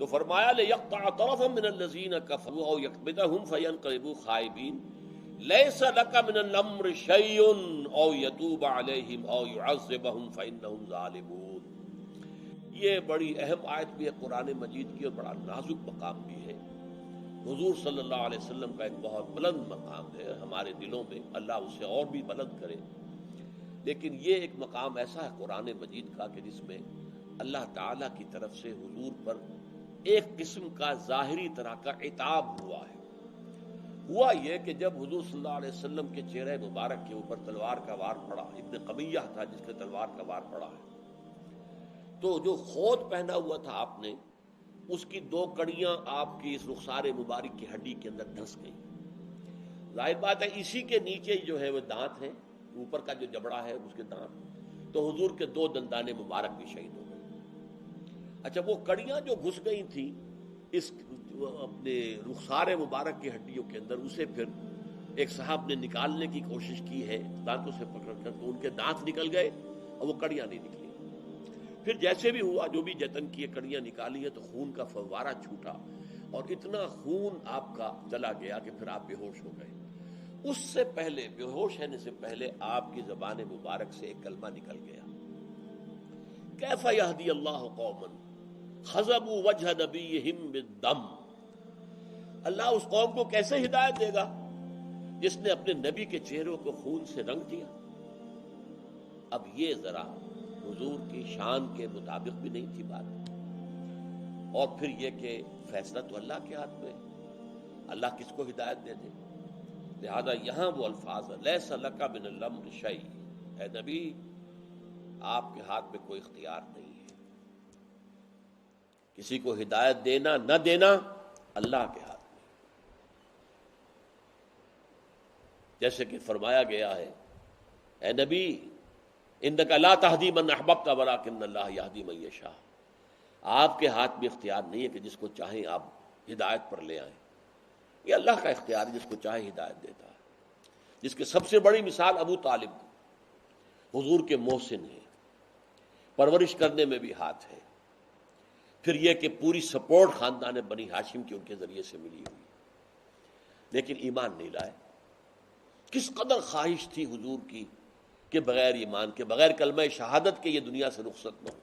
تو فرمایا لِيَقْطَعَ طَرَفًا مِّنَ الَّذِينَ كَفَرُوا أَوْ يَكْبِتَهُمْ فَيَنقَلِبُوا خَائِبِينَ لَيْسَ لَكَ مِنَ الْأَمْرِ شَيْءٌ أَوْ يَتُوبَ عَلَيْهِمْ أَوْ يُعَذِّبَهُمْ فَإِنَّهُمْ ظَالِمُونَ۔ یہ بڑی اہم آیت بھی ہے قرآن مجید کی، اور بڑا نازک مقام بھی ہے۔ حضور صلی اللہ علیہ وسلم کا ایک بہت بلند مقام ہے ہمارے دلوں میں، اللہ اسے اور بھی بلند کرے، لیکن یہ ایک مقام ایسا ہے قرآن مجید کا کہ جس میں اللہ تعالیٰ کی طرف سے حضور پر ایک قسم کا ظاہری طرح کا عتاب ہوا ہے۔ ہوا یہ کہ جب حضور صلی اللہ علیہ وسلم کے چہرے مبارک کے اوپر تلوار کا وار پڑا، ابن قمیہ تھا جس کے تلوار کا وار پڑا ہے، تو جو خود پہنا ہوا تھا آپ نے، اس کی 2 کڑیاں آپ کی اس رخسار مبارک کی ہڈی کے اندر دھنس گئی۔ ظاہر بات ہے اسی کے نیچے جو ہے وہ دانت ہیں، اوپر کا جو جبڑا ہے اس کے دانت، تو حضور کے 2 دندان مبارک بھی شہید ہو گئے۔ اچھا، وہ کڑیاں جو گھس گئی تھیں اس اپنے رخسار مبارک کی ہڈیوں کے اندر، اسے پھر ایک صاحب نے نکالنے کی کوشش کی ہے دانتوں سے پکڑ کر، تو ان کے دانت نکل گئے اور وہ کڑیاں نہیں نکلی۔ پھر جیسے بھی ہوا، جو بھی جتن کیے، کڑیاں نکالی ہیں تو خون کا فوارہ چھوٹا، اور اتنا خون آپ کا چلا گیا کہ پھر آپ بے ہوش ہو گئے۔ اس سے پہلے، بے ہوش ہونے سے پہلے، آپ کی زبان مبارک سے ایک کلمہ نکل گیا، کیف یہدی اللہ قوما خضبوا وجہ نبیہم بالدم۔ اللہ اس قوم کو کیسے ہدایت دے گا جس نے اپنے نبی کے چہروں کو خون سے رنگ دیا؟ اب یہ ذرا حضور کی شان کے مطابق بھی نہیں تھی بات، اور پھر یہ کہ فیصلہ تو اللہ کے ہاتھ میں ہے، اللہ کس کو ہدایت دے دے۔ لہذا یہاں وہ الفاظ ہیں لیس لک من الامر شیء، اے نبی آپ کے ہاتھ میں کوئی اختیار نہیں ہے، کسی کو ہدایت دینا نہ دینا اللہ کے ہاتھ میں۔ جیسے کہ فرمایا گیا ہے اے نبی انک لا تہدی من احببت ولکن اللہ یہدی من یشاء، آپ کے ہاتھ میں اختیار نہیں ہے کہ جس کو چاہیں آپ ہدایت پر لے آئیں، یہ اللہ کا اختیار ہے، جس کو چاہے ہدایت دیتا ہے۔ جس کی سب سے بڑی مثال ابو طالب حضور کے محسن ہیں، پرورش کرنے میں بھی ہاتھ ہے، پھر یہ کہ پوری سپورٹ خاندان بنی ہاشم کی ان کے ذریعے سے ملی ہوئی، لیکن ایمان نہیں لائے۔ کس قدر خواہش تھی حضور کی کہ بغیر ایمان کے، بغیر کلمہ شہادت کے یہ دنیا سے رخصت نہ ہو۔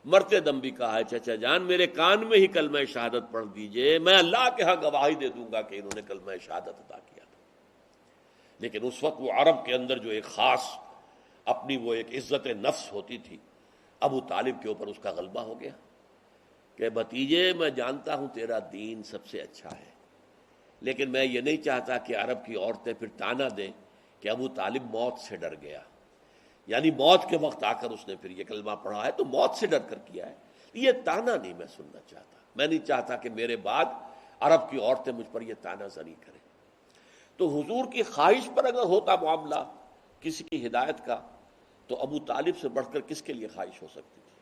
مرتے دم بھی کہا ہے چچا جان میرے کان میں ہی کلمہ شہادت پڑھ دیجئے، میں اللہ کے ہاں گواہی دے دوں گا کہ انہوں نے کلمہ شہادت ادا کیا تھا۔ لیکن اس وقت وہ عرب کے اندر جو ایک خاص اپنی وہ ایک عزت نفس ہوتی تھی، ابو طالب کے اوپر اس کا غلبہ ہو گیا کہ بھتیجے میں جانتا ہوں تیرا دین سب سے اچھا ہے، لیکن میں یہ نہیں چاہتا کہ عرب کی عورتیں پھر تانا دیں کہ ابو طالب موت سے ڈر گیا، یعنی موت کے وقت آ کر اس نے پھر یہ کلمہ پڑھا ہے تو موت سے ڈر کر کیا ہے۔ یہ تانا نہیں میں سننا چاہتا، میں نہیں چاہتا کہ میرے بعد عرب کی عورتیں مجھ پر یہ تانا زنی کریں۔ تو حضور کی خواہش پر اگر ہوتا معاملہ کسی کی ہدایت کا، تو ابو طالب سے بڑھ کر کس کے لیے خواہش ہو سکتی تھی؟